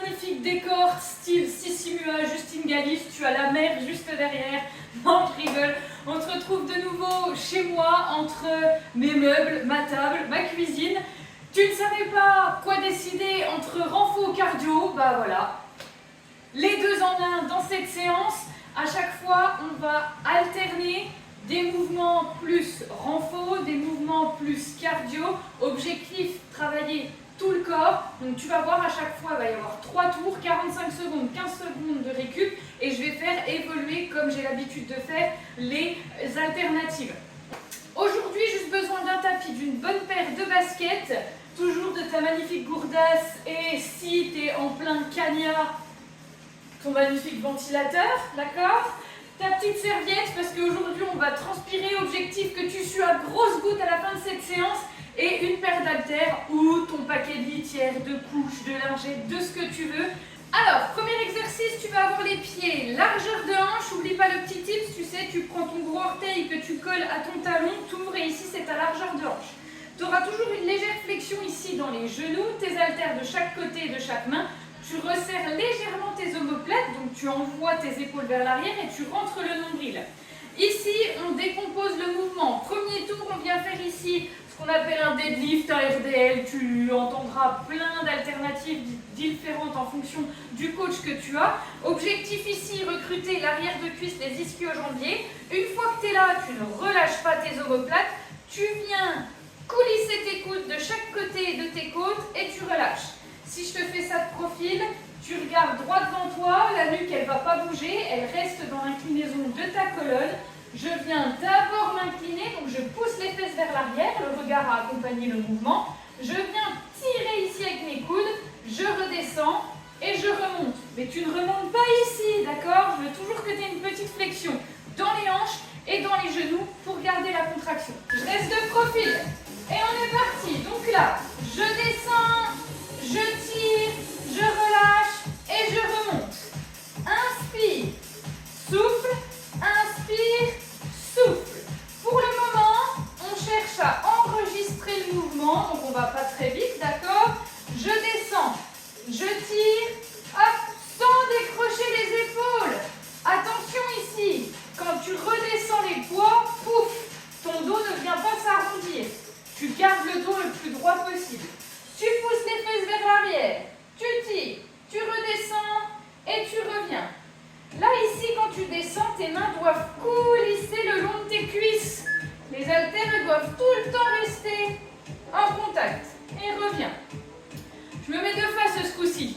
magnifique décor style Sissimua, Justine Galis, tu as la mer juste derrière. Non, je rigole. On se retrouve de nouveau chez moi, entre mes meubles, ma table, ma cuisine. Tu ne savais pas quoi décider entre renfo ou cardio? Bah voilà. Les deux en un dans cette séance. À chaque fois, on va alterner des mouvements plus renfo, des mouvements plus cardio. Objectif, travailler tout le corps. Donc tu vas voir à chaque fois, il va y avoir 3 tours, 45 secondes, 15 secondes de récup. Et je vais faire évoluer, comme j'ai l'habitude de faire, les alternatives. Aujourd'hui, juste besoin d'un tapis, d'une bonne paire de baskets, toujours de ta magnifique gourdasse. Et si tu es en plein cagnard, ton magnifique ventilateur, d'accord? Ta petite serviette, parce qu'aujourd'hui on va transpirer, objectif que tu sues à grosses gouttes à la fin de cette séance, et une paire d'haltères ou ton paquet de litière, de couches, de lingettes, de ce que tu veux. Alors, premier exercice, tu vas avoir les pieds largeur de hanche, n'oublie pas le petit tips, tu sais, tu prends ton gros orteil que tu colles à ton talon, t'ouvres et ici c'est ta largeur de hanche. Tu auras toujours une légère flexion ici dans les genoux, tes haltères de chaque côté et de chaque main. Tu resserres légèrement tes omoplates, donc tu envoies tes épaules vers l'arrière et tu rentres le nombril. Ici, on décompose le mouvement. Premier tour, on vient faire ici ce qu'on appelle un deadlift, un RDL. Tu entendras plein d'alternatives différentes en fonction du coach que tu as. Objectif ici, recruter l'arrière de cuisse, les ischio-jambiers. Une fois que tu es là, tu ne relâches pas tes omoplates. Tu viens coulisser tes coudes de chaque côté de tes côtes et tu relâches. Si je te fais ça de profil, tu regardes droit devant toi, la nuque elle ne va pas bouger, elle reste dans l'inclinaison de ta colonne. Je viens d'abord m'incliner, donc je pousse les fesses vers l'arrière, le regard a accompagné le mouvement. Je viens tirer ici avec mes coudes, je redescends et je remonte. Mais tu ne remontes pas ici, d'accord? Je veux toujours que tu aies une petite flexion dans les hanches et dans les genoux pour garder la contraction. Je reste de profil et on est parti. Donc là, je descends. Je tire, je relâche et je remonte. Inspire, souffle, inspire, souffle. Pour le moment, on cherche à enregistrer le mouvement, donc on ne va pas très vite, d'accord? Je descends, je tire, hop, sans décrocher les épaules. Attention ici, quand tu redescends les poids, pouf, ton dos ne vient pas s'arrondir. Tu gardes le dos le plus droit possible. Tu pousses les fesses vers l'arrière, tu tires, tu redescends et tu reviens. Là, ici, quand tu descends, tes mains doivent coulisser le long de tes cuisses. Les haltères doivent tout le temps rester en contact. Et reviens. Je me mets de face ce coup-ci.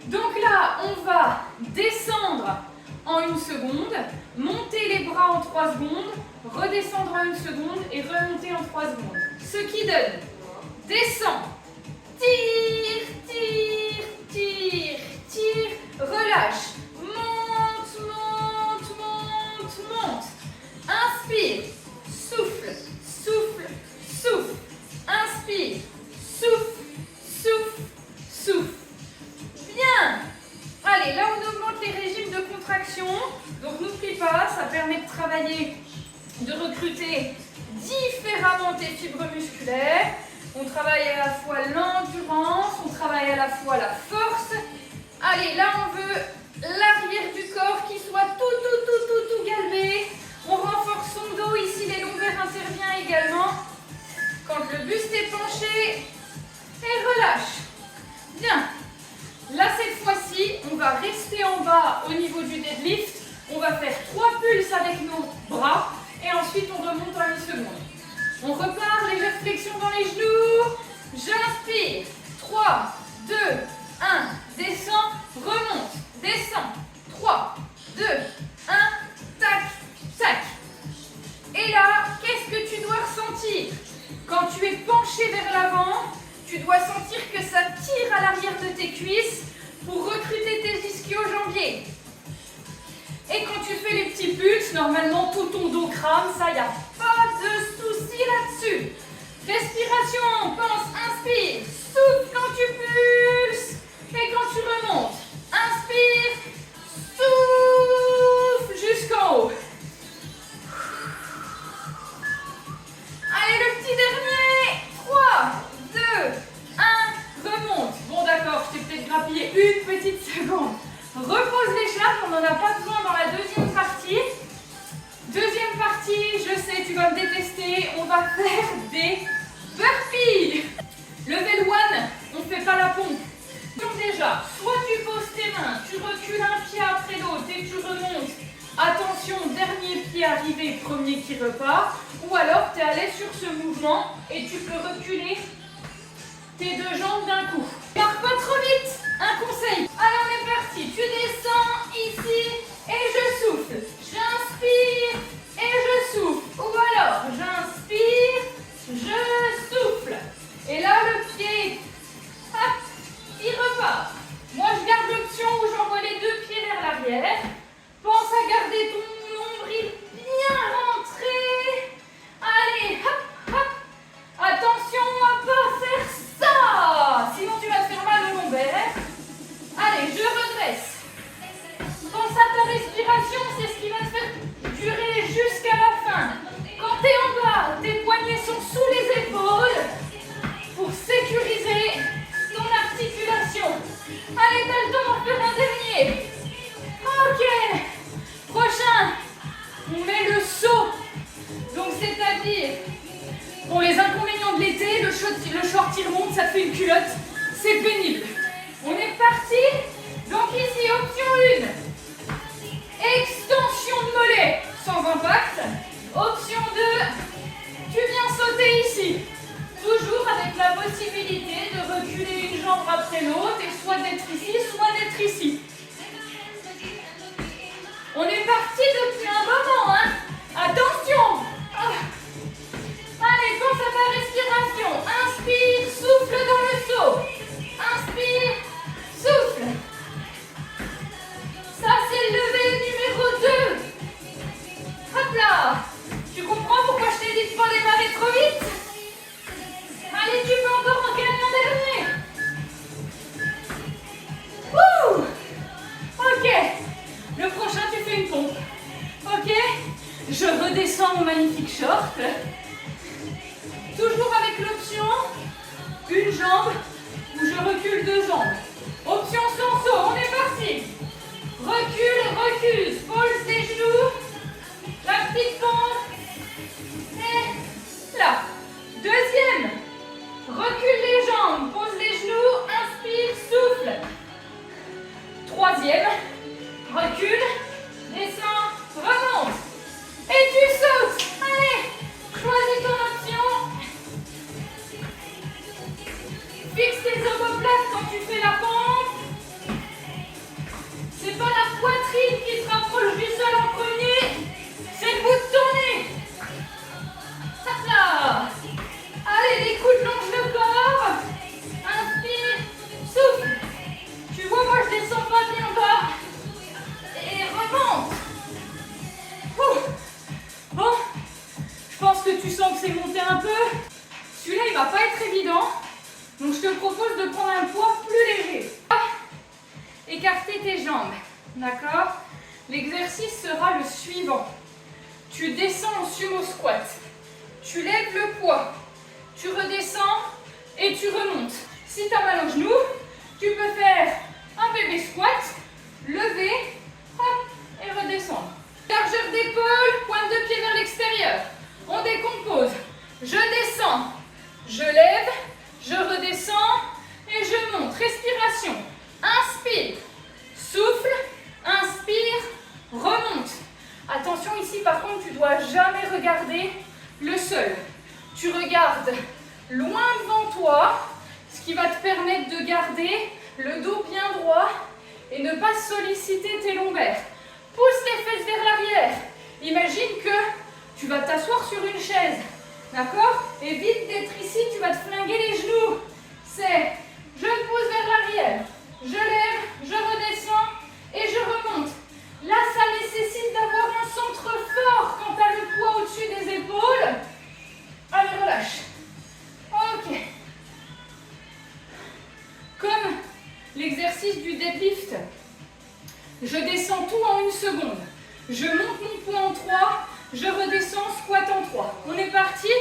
Donc là, on va descendre en 1 seconde, monter les bras en 3 secondes, redescendre en 1 seconde et remonter en 3 secondes. Ce qui donne, descends. Tire, tire, tire, tire, relâche, monte, monte, monte, monte. Inspire, souffle, souffle, souffle. Inspire, souffle, souffle, souffle. Bien. Allez, là on augmente les régimes de contraction. Donc n'oublie pas, ça permet de travailler, de recruter différemment tes fibres musculaires. On travaille à la fois l'endurance, on travaille à la fois la force. Allez, là on veut l'arrière du corps qui soit tout galbé. On renforce son dos, ici les lombaires interviennent également. Quand le buste est penché, et relâche. Bien. Là cette fois-ci, on va rester en bas au niveau du deadlift. On va faire 3 pulses avec nos bras et ensuite on remonte en 1 seconde. On repart, légère flexion dans les genoux. J'inspire. 3, 2, 1. Descends, remonte. Descends. 3, 2, 1. Tac, tac. Et là, qu'est-ce que tu dois ressentir? Quand tu es penché vers l'avant, tu dois sentir que ça tire à l'arrière de tes cuisses pour recruter tes ischio-jambiers. Et quand tu fais les petits pulses, normalement tout ton dos crame, ça, il n'y a pas de souci là-dessus. Respiration, pense, inspire, souffle quand tu pulses et quand tu remontes. Inspire, souffle jusqu'en haut. Allez, le petit dernier. 3, 2, 1, remonte. Bon d'accord, je t'ai peut-être grappiller une petite seconde. Repose l'écharpe, on n'en a pas besoin dans la deuxième partie. Deuxième partie, je sais, tu vas me détester, on va faire des burpees. Level 1, on ne fait pas la pompe. Donc déjà, soit tu poses tes mains, tu recules un pied après l'autre et tu remontes. Attention, dernier pied arrivé, premier qui repart. Ou alors, tu es à l'aise sur ce mouvement et tu peux reculer tes deux jambes d'un coup. Pars pas trop vite, un conseil. Allez, on est parti. Tu descends ici et je souffle. J'inspire et je souffle. Ou alors, j'inspire, je souffle. Et là, le pied, hop, il repart. Moi, je garde l'option où j'envoie les deux pieds vers l'arrière. Pense à garder ton nombril bien rentré. Allez, hop, hop. Attention à pas faire ça. Sinon, tu vas te faire mal au lombaire. Allez, je redresse. Pense à ta respiration, c'est ce qui va te faire durer jusqu'à la fin. Quand tu es en bas, tes poignets sont sous les épaules pour sécuriser ton articulation. Allez, t'as le temps d'en faire un dernier. Ok. Prochain, on met le saut. Donc, c'est-à-dire, pour les inconvénients de l'été, le short il remonte, ça te fait une culotte. C'est pénible. On est parti. Donc ici, option 1. Extension de mollet sans impact. Option 2. Tu viens sauter ici. Toujours avec la possibilité de reculer une jambe après l'autre et soit d'être ici, soit d'être ici. On est parti depuis un moment, hein. Attention. Allez, pense à ta respiration. Inspire, souffle dans le saut. Inspire, souffle. Ça, c'est le lever numéro 2. Hop là. Tu comprends pourquoi je t'ai dit de pas démarrer trop vite? Allez, tu peux encore en gagner un dernier. Ouh. Ok. Le prochain, tu fais une pompe. Ok. Je redescends mon magnifique short. Toujours avec l'option, une jambe ou je recule deux jambes. Option sans saut, on est parti. Recule, recule, pose les genoux, la petite pente. Et là. Deuxième, recule les jambes, pose les genoux, inspire, souffle. Troisième, recule, descends, remonte. Et tu sautes. Allez, choisis ton option. Fixe tes omoplates quand tu fais la pompe. C'est pas la poitrine qui se rapproche du sol en premier, c'est le bout de ton nez. Hop là. Allez, les coudes longent le corps. Inspire, souffle. Tu vois, moi je descends pas bien bas. Et remonte. Bon, je pense que tu sens que c'est monté un peu. Celui-là, il va pas être évident. Donc, je te propose de prendre un poids plus léger. Écarter tes jambes. D'accord? L'exercice sera le suivant. Tu descends en sumo squat. Tu lèves le poids. Tu redescends et tu remontes. Si tu as mal au genou, tu peux faire un bébé squat, lever, hop, et redescendre. Largeur d'épaule, pointe de pied vers l'extérieur. On décompose. Je descends, je lève, je redescends et je monte. Respiration. Inspire, souffle, inspire, remonte. Attention ici par contre, tu ne dois jamais regarder le sol. Tu regardes loin devant toi, ce qui va te permettre de garder le dos bien droit et ne pas solliciter tes lombaires. Pousse tes fesses vers l'arrière. Imagine que tu vas t'asseoir sur une chaise. D'accord? Évite d'être ici, tu vas te flinguer les genoux. C'est je me pousse vers l'arrière, je lève, je redescends et je remonte. Là, ça nécessite d'avoir un centre fort quand tu as le poids au-dessus des épaules. Allez, relâche. Ok. Comme l'exercice du deadlift, je descends tout en 1 seconde. Je monte mon poids en 3, je redescends, squat en 3. On est parti.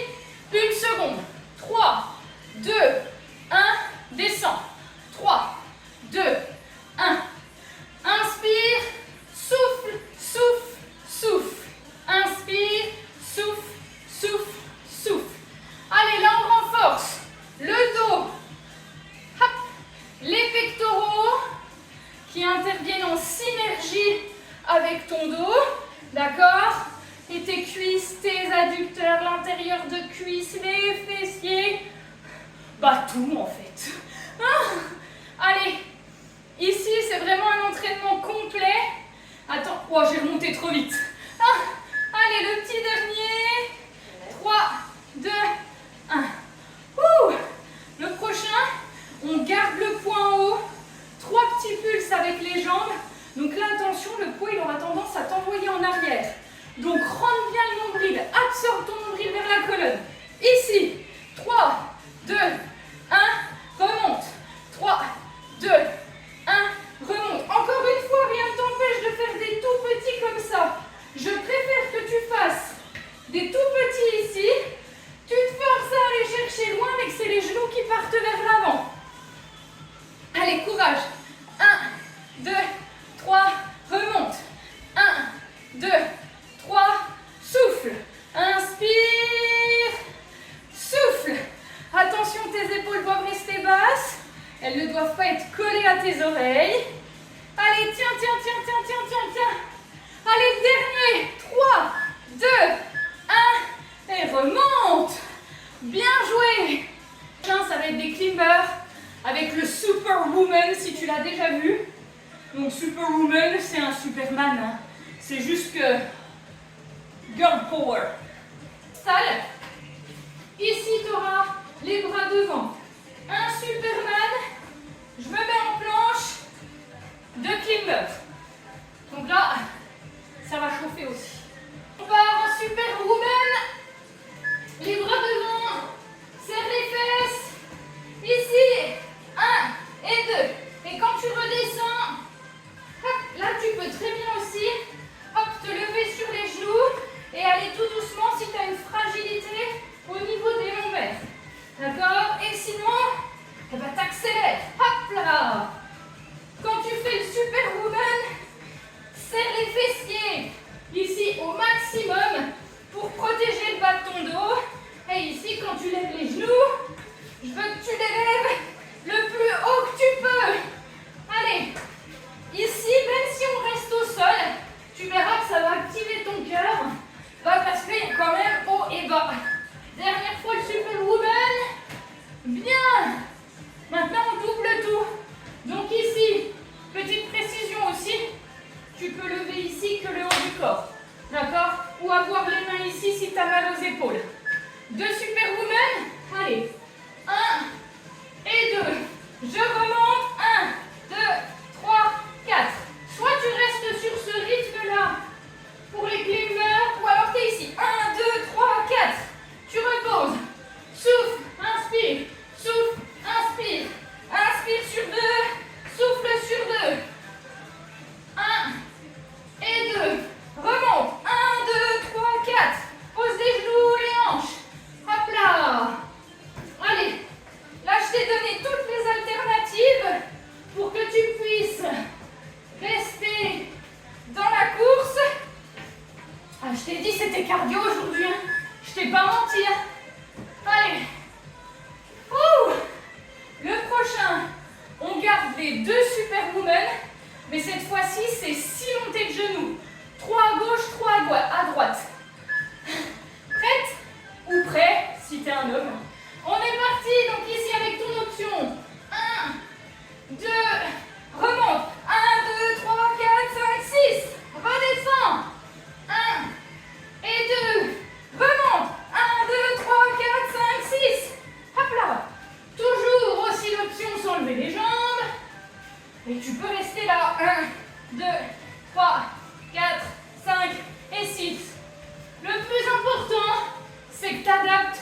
1 seconde. 3, 2, 1, descends. 3, 2, 1. Inspire, souffle, souffle, souffle. Inspire, souffle, souffle, souffle. Allez, là on renforce le dos, hop, les pectoraux qui interviennent en synergie avec ton dos, d'accord? Et tes cuisses, tes adducteurs, l'intérieur de cuisse, les fessiers, bah tout en fait. Allez, ici c'est vraiment un entraînement complet. Attends, oh j'ai remonté trop vite. Allez, le petit dernier. 3, 2, 1. Le prochain, on garde le poids en haut. 3 petits pulses avec les jambes. Donc là, attention, le poids il aura tendance à t'envoyer en arrière. Donc rentre bien le nombril, absorbe ton nombril vers la colonne. Ici, 3, 2, 1, remonte. 3, 2, 1, remonte. Encore une fois, rien ne t'empêche de faire des tout petits comme ça. Je préfère que tu fasses des tout petits ici. Tu te forces à aller chercher loin, mais que c'est les genoux qui partent vers l'avant. Allez, courage. 1, 2, 3, remonte. 1, 2, 3, souffle. Inspire, souffle. Attention, tes épaules doivent rester basses. Elles ne doivent pas être collées à tes oreilles. Allez, tiens, tiens, tiens, tiens, tiens, tiens, tiens. Allez, dernier. 3, 2, 1. Et remonte. Bien joué. Ça va être des climbers avec le Superwoman, si tu l'as déjà vu. Donc Superwoman, c'est un Superman. Hein. C'est juste que Girl Power. Installe. Ici, tu auras les bras devant. Un Superman. Je me mets en planche. 2 climbers. Donc là, ça va chauffer aussi. On part en Superwoman. Les bras devant. Serre les fesses. Ici. 1 et 2. Et quand tu redescends, hop, là tu peux très bien aussi hop, te lever sur les genoux et aller tout doucement si tu as une fragilité au niveau des lombaires. D'accord? Et sinon, eh ben, t'accélères. Hop là. Quand tu fais le Superwoman, serre les fessiers. Ici au maximum pour protéger le bas de ton dos. Et ici, quand tu lèves les genoux, je veux que tu les lèves le plus haut que tu peux. Allez. Ici, même si on reste au sol, tu verras que ça va activer ton cœur. Parce qu'il y a quand même haut et bas. Dernière fois le Superwoman. Bien. Maintenant, on double tout. Donc ici, petite précision aussi, tu peux lever ici que le haut du corps. D'accord? Ou avoir les mains ici si tu as mal aux épaules. 2 Superwoman. Allez. 1 et 2. Je remonte. 1, 2, 3, 4. Soit tu restes sur ce rythme-là pour les climbers, ou alors tu es ici. 1, 2, 3, 4. Tu reposes. Souffle, inspire. Souffle, inspire. Inspire sur 2. Souffle sur 2. 1 et 2. Remonte. 1, 2, 3, 4. Pose des genoux, les hanches. Hop là. Allez. Là, je t'ai donné toutes les alternatives pour que tu puisses rester dans la course. Ah, je t'ai dit c'était cardio aujourd'hui. Hein. Je t'ai pas menti. Hein. Allez. Ouh. Le prochain, on garde les 2 Superwoman, mais cette fois-ci, c'est 6 montées de genoux. 3 à gauche, 3 à droite. Prête ou prêt si t'es un homme. On est parti, donc ici avec ton option. 1, 2, remonte. 1, 2, 3, 4, 5, 6. Redescends. 1 et 2. Remonte. 1, 2, 3, 4, 5, 6. Hop là. Toujours aussi l'option sans lever les jambes. Et tu peux rester là. 1, 2, 3, 4, 5 et 6. Le plus important, c'est que tu adaptes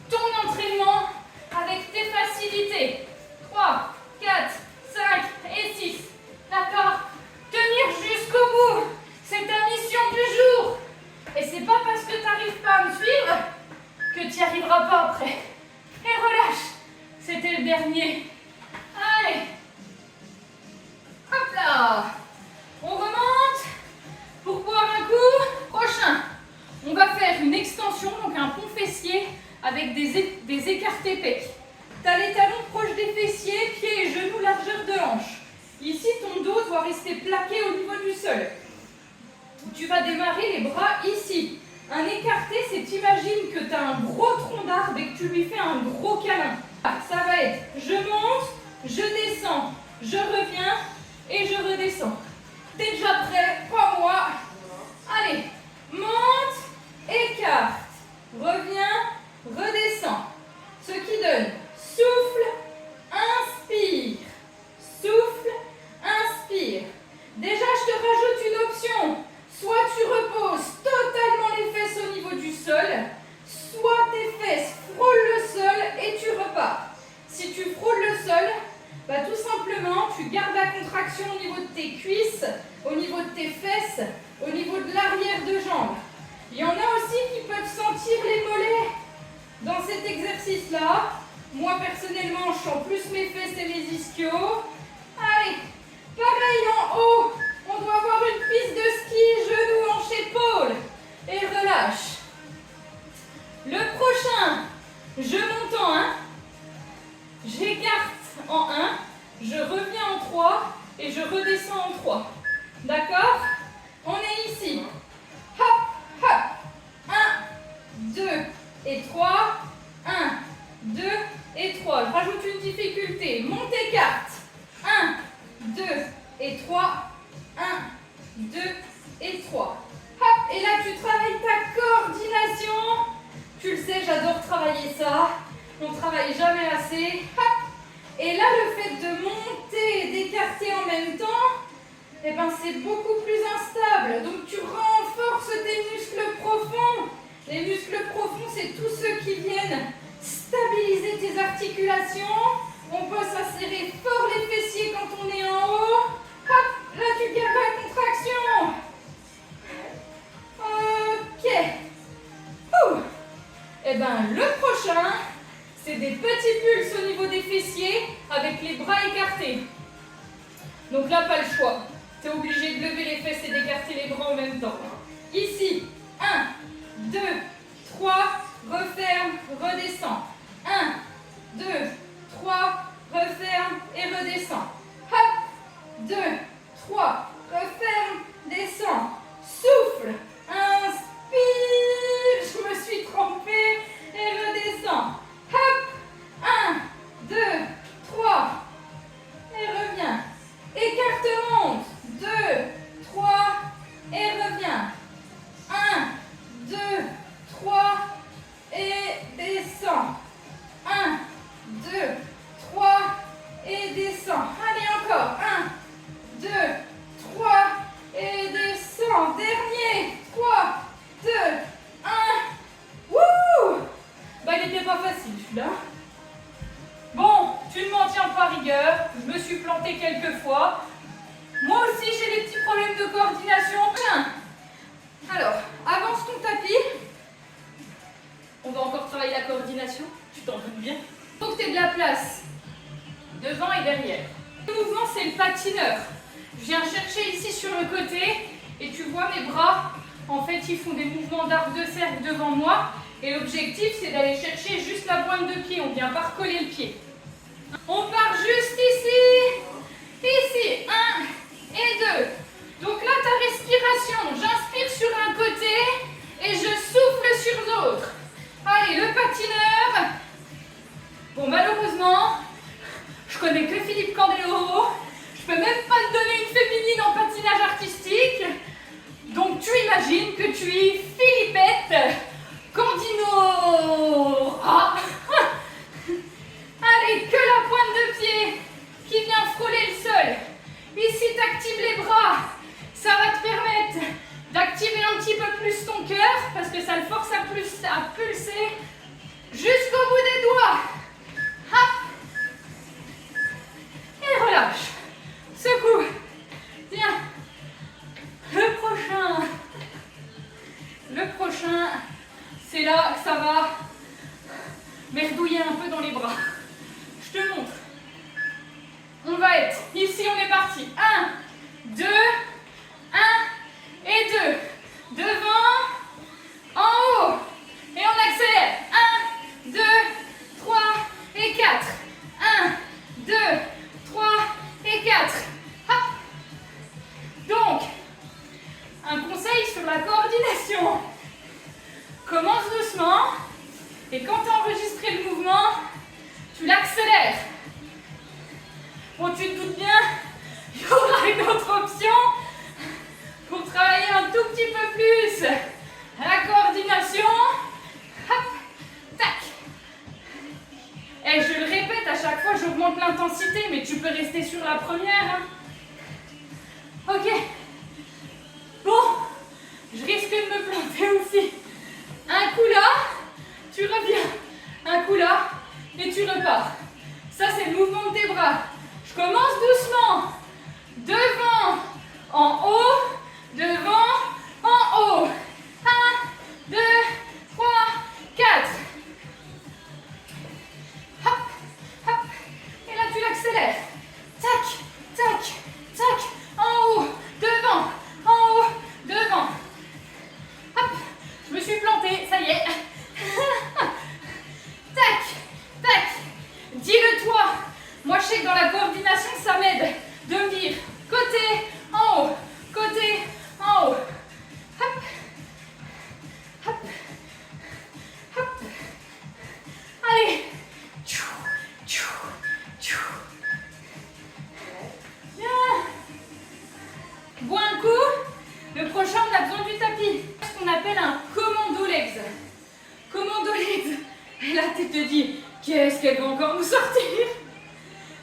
ton entraînement avec tes facilités. 3, 4, 5 et 6. D'accord? Tenir jusqu'au bout. C'est ta mission du jour. Et c'est pas parce que tu n'arrives pas à me suivre que tu n'y arriveras pas après. Et relâche. C'était le dernier. Allez. là. On remonte pour boire un coup. Prochain, on va faire une extension, donc un pont fessier avec des écartés pecs. Tu as les talons proches des fessiers, pieds et genoux largeur de hanche. Ici, ton dos doit rester plaqué au niveau du sol. Tu vas démarrer les bras ici. Un écarté, c'est t'imagines que tu as un gros tronc d'arbre et que tu lui fais un gros câlin. Ça va être je monte, je descends, je reviens et je redescends. T'es déjà prêt? Pas moi. Allez, monte, écarte, reviens, redescends. Ce qui donne souffle, inspire, souffle, inspire. Déjà, je te rajoute une option. Soit tu reposes totalement les fesses au niveau du sol, soit tes fesses frôlent le sol et tu repars. Si tu frôles le sol, bah tout simplement, tu gardes la contraction au niveau de tes cuisses, au niveau de tes fesses, au niveau de l'arrière de jambe. Il y en a aussi qui peuvent sentir les mollets dans cet exercice-là. Moi, personnellement, je sens plus mes fesses et les ischios. Allez, pareil en haut. On doit avoir une piste de ski, genoux, hanches, épaules. Et relâche. Le prochain, je monte en 1. J'écarte en 1. Je reviens en 3. Et je redescends en 3. D'accord? On est ici. Hop, hop. 1, 2 et 3. 1, 2 et 3. Je rajoute une difficulté. Monte, écarte. 1, 2 et 3. 1, 2 et 3. Hop, et là tu travailles ta coordination. Tu le sais, j'adore travailler ça. On ne travaille jamais assez. Hop. Et là, le fait de monter et d'écarter en même temps, eh ben, c'est beaucoup plus instable. Donc tu renforces tes muscles profonds. Les muscles profonds, c'est tous ceux qui viennent stabiliser tes articulations. On peut s'asserrer fort les fessiers quand on est en haut. Hop, là tu gardes la contraction. Ok. Et bien le prochain, c'est des petits pulses au niveau des fessiers avec les bras écartés. Donc là, pas le choix. Tu es obligé de lever les fesses et d'écarter les bras en même temps. Ici, 1, 2, 3, referme, redescends. 1, 2, 3, referme et redescends. Hop, 2, 3, referme, descends. Souffle, inspire, je me suis trompée et redescends. Hop, 1, 2, 3 et reviens. Écarte, monte, 2, 3 et reviens. 1, 2, 3 et descends. 1, 2, 3 et descends. Allez, encore. 1, 2, 3 et descends. Dernier. 3, 2, 1. Wouh! Bah, il n'était pas facile, celui-là. Bon, tu ne m'en tiens pas rigueur. Je me suis plantée quelques fois. Moi aussi, j'ai des petits problèmes de coordination. Tiens. Alors, avance ton tapis. On va encore travailler la coordination. Tu t'en doutes bien. Il faut que tu aies de la place devant et derrière. Le mouvement, c'est le patineur. Je viens chercher ici sur le côté et tu vois mes bras, en fait, ils font des mouvements d'arc de cercle devant moi. Et l'objectif, c'est d'aller chercher juste la pointe de pied. On vient pas recoller le pied. On part juste ici. Ici, 1 et 2. Donc là, ta respiration, j'inspire sur un côté et je souffle sur l'autre. Allez, le patineur. Bon, malheureusement, je connais que Philippe Candeloro. Je peux même pas te donner une féminine en patinage artistique. Donc tu imagines que tu es Philippette Candino. Ah. Allez, que la pointe de pied qui vient frôler le sol. Ici, tu actives les bras. Ça va te permettre d'activer un petit peu plus ton cœur parce que ça le force à pulser jusqu'au bout des doigts. Hop. Et relâche. Secoue. Tiens. Le prochain, c'est là que ça va merdouiller un peu dans les bras. Je te montre. On va être, ici on est parti. 1, 2, 1 et 2. Devant, en haut. Et on accélère. 1, 2, 3 et 4. 1, 2, 3 et 4. Hop. Donc, un conseil sur la coordination. Commence doucement. Et quand tu as enregistré le mouvement, tu l'accélères. Bon, tu te doutes bien, il y aura une autre option pour travailler un tout petit peu plus la coordination. Hop, tac. Et je le répète, à chaque fois, j'augmente l'intensité, mais tu peux rester sur la première. Hein. Ok. Bon, je risque de me planter aussi. Un coup là, tu reviens. Un coup là, et tu repars. Ça, c'est le mouvement de tes bras. Je commence doucement. Devant, en haut, devant, en haut. 1, 2, 3, 4. Hop, hop. Et là, tu l'accélères. Tac, tac, tac. En haut, devant, en haut, devant. Hop, je me suis plantée, ça y est. Tac, tac. Dis-le toi. Moi, je sais que dans la coordination, ça m'aide de me dire côté, en haut, côté, en haut. Hop, hop, hop. Allez. Bien. Bois un coup. Le prochain, on a besoin du tapis. C'est ce qu'on appelle un commando legs. Commando legs. Et là, tu te dis, qu'est-ce qu'elle va encore nous sortir?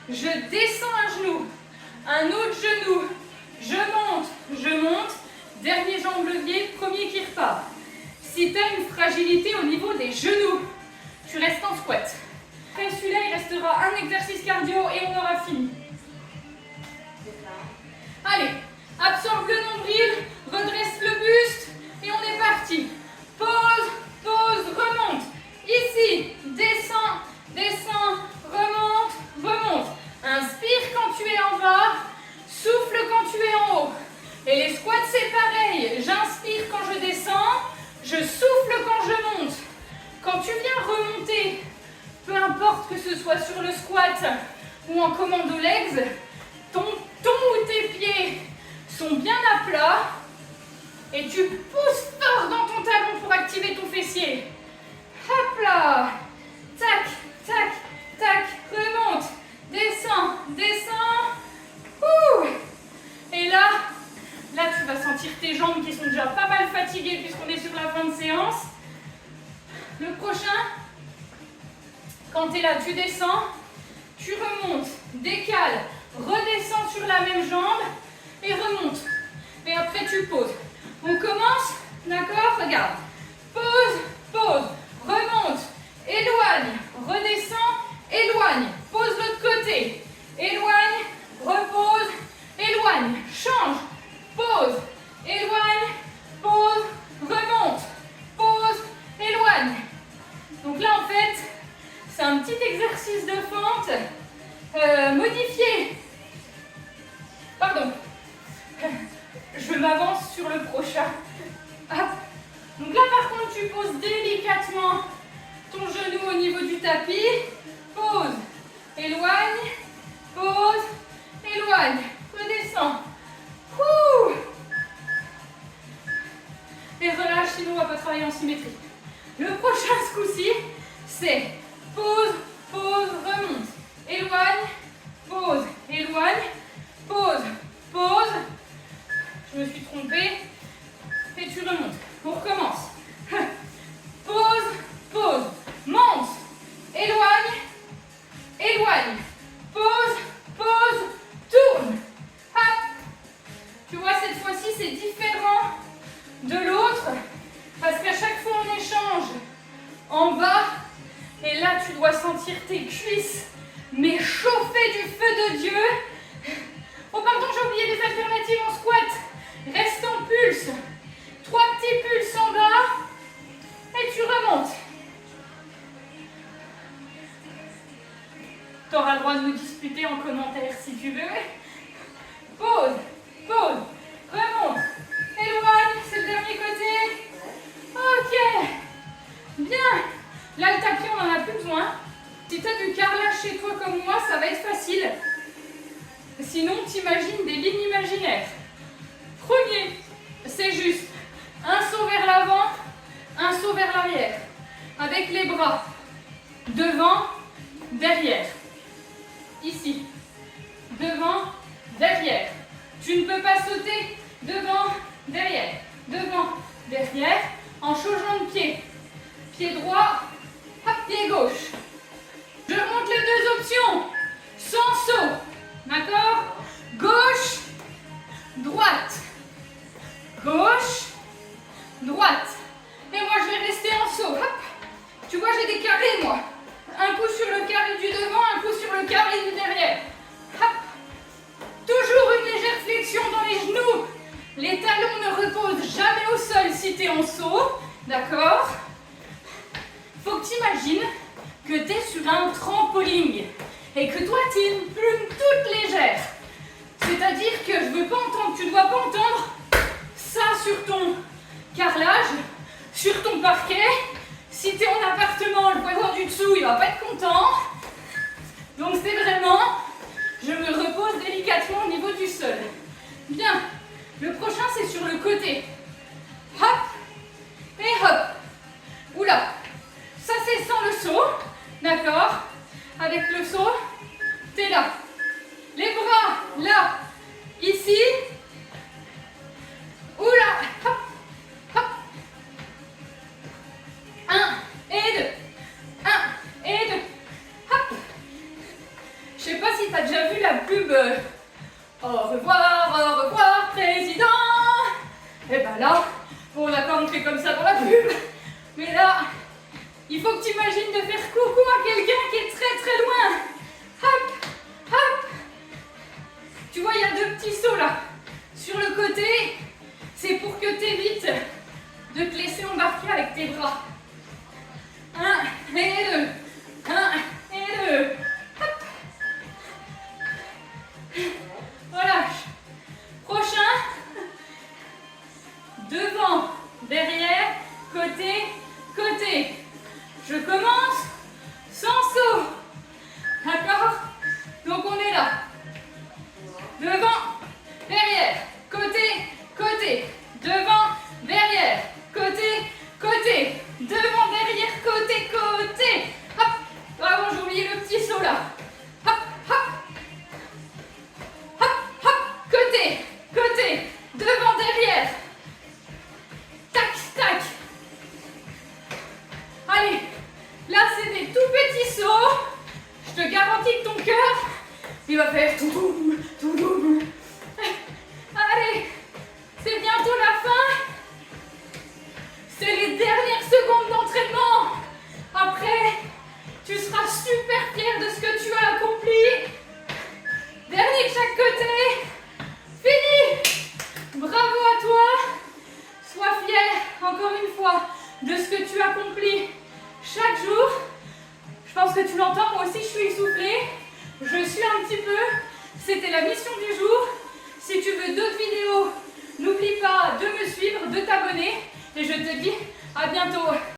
Je descends un genou, un autre genou, je monte, dernier jambe levier, premier qui repart. Si tu as une fragilité au niveau des genoux, tu restes en squat. Après celui-là, il restera un exercice cardio et on aura fini. Allez, absorbe le nombril, redresse le buste et on est parti. Pause, pause, remonte. Ici, descends, descends, remonte, remonte. Inspire quand tu es en bas, souffle quand tu es en haut. Et les squats, c'est pareil. J'inspire quand je descends, je souffle quand je monte. Quand tu viens remonter, peu importe que ce soit sur le squat ou en commando legs, ton ou tes pieds sont bien à plat et tu pousses fort dans ton talon pour activer ton fessier. Hop là. Tac, tac, tac. Remonte. Descends, descends. Ouh. Et là, tu vas sentir tes jambes qui sont déjà pas mal fatiguées puisqu'on est sur la fin de séance. Le prochain, quand tu es là, tu descends, tu remontes, décales, redescends sur la même jambe et remonte. Et après, tu poses. On commence, d'accord? Regarde. Pause, pause. Remonte, éloigne, redescends, éloigne, pose l'autre côté, éloigne, repose, éloigne, change, pose, éloigne, pose, remonte, pose, éloigne. Donc là en fait, c'est un petit exercice de fente modifié. Pardon, je m'avance sur le prochain. Hop. Donc là par contre tu poses délicatement ton genou au niveau du tapis, pose, éloigne, pose, éloigne, redescends. Ouh. Et relâche, sinon on ne va pas travailler en symétrie. Le prochain ce coup-ci, c'est pose, pose, remonte, éloigne, pose, éloigne, pose, pose. Je me suis trompée. Et tu remontes. On recommence. Pause, pause. Monte. Éloigne. Éloigne. Pause, pause. Tourne. Hop. Tu vois, cette fois-ci, c'est différent de l'autre. Parce qu'à chaque fois, on échange en bas. Et là, tu dois sentir tes cuisses, mais chauffer du feu de Dieu. Oh, pardon, j'ai oublié les alternatives en squat. Reste en pulse. 3 petits pulses en bas. Et tu remontes. Tu auras le droit de nous disputer en commentaire si tu veux. Pause, pause. ça va être facile. Sinon, t'imagines des lignes imaginaires. Premier, c'est juste un saut vers l'avant, un saut vers l'arrière. Avec les bras devant, derrière. Ici. Devant, derrière. Tu ne peux pas sauter devant, derrière. Devant, derrière. En changeant de pied. Pied droit, hop, pied gauche. Je remonte les deux options. Sans saut. D'accord? Gauche, droite. Gauche, droite. Et moi, je vais rester en saut. Hop. Tu vois, j'ai des carrés, moi. Un coup sur le carré du devant, un coup sur le carré du derrière. Hop. Toujours une légère flexion dans les genoux. Les talons ne reposent jamais au sol si tu es en saut. D'accord? Faut que tu imagines que tu es sur un trampoline et que toi, tu es une plume toute légère. C'est-à-dire que je veux pas entendre, tu ne dois pas entendre ça sur ton carrelage, sur ton parquet. Si tu es en appartement, le voisin du dessous, il va pas être content. Donc c'est vraiment, je me repose délicatement au niveau du sol. Bien, le prochain c'est sur le côté. Hop, et hop. Oula, ça c'est sans le saut, d'accord? Avec le saut, t'es là. Les bras, là, ici. Oula, hop, hop. 1 et 2. 1 et 2. Hop. Je sais pas si tu as déjà vu la pub au revoir, président. Et ben là, bon d'accord, on fait comme ça dans la pub. Mais là, il faut que tu imagines de faire coucou à quelqu'un qui est très très loin. Hop, hop. Tu vois, il y a deux petits sauts là. Sur le côté, c'est pour que tu évites de te laisser embarquer avec tes bras. 1 et 2. 1 et 2. Hop. Relâche. Prochain. Devant, derrière, côté, côté. Je commence sans saut. D'accord? Donc on est là. Devant, derrière, côté, côté. Devant, derrière, côté, côté. Devant, derrière, côté, côté. Hop. Bravo, j'ai oublié le petit saut là. Hop, hop. Hop, hop. Côté, côté. Devant, derrière. Tac, tac. Allez, là c'est des tout petits sauts. Je te garantis que ton cœur, il va faire tout double, tout double. Allez, c'est bientôt la fin. C'est les dernières secondes d'entraînement. Après, tu seras super fier de ce que tu as accompli. Dernier de chaque côté. Fini. Bravo à toi. Sois fier, encore une fois, de ce que tu accomplis chaque jour. Je pense que tu l'entends, moi aussi je suis essoufflée. Je suis un petit peu. C'était la mission du jour. Si tu veux d'autres vidéos, n'oublie pas de me suivre, de t'abonner. Et je te dis à bientôt.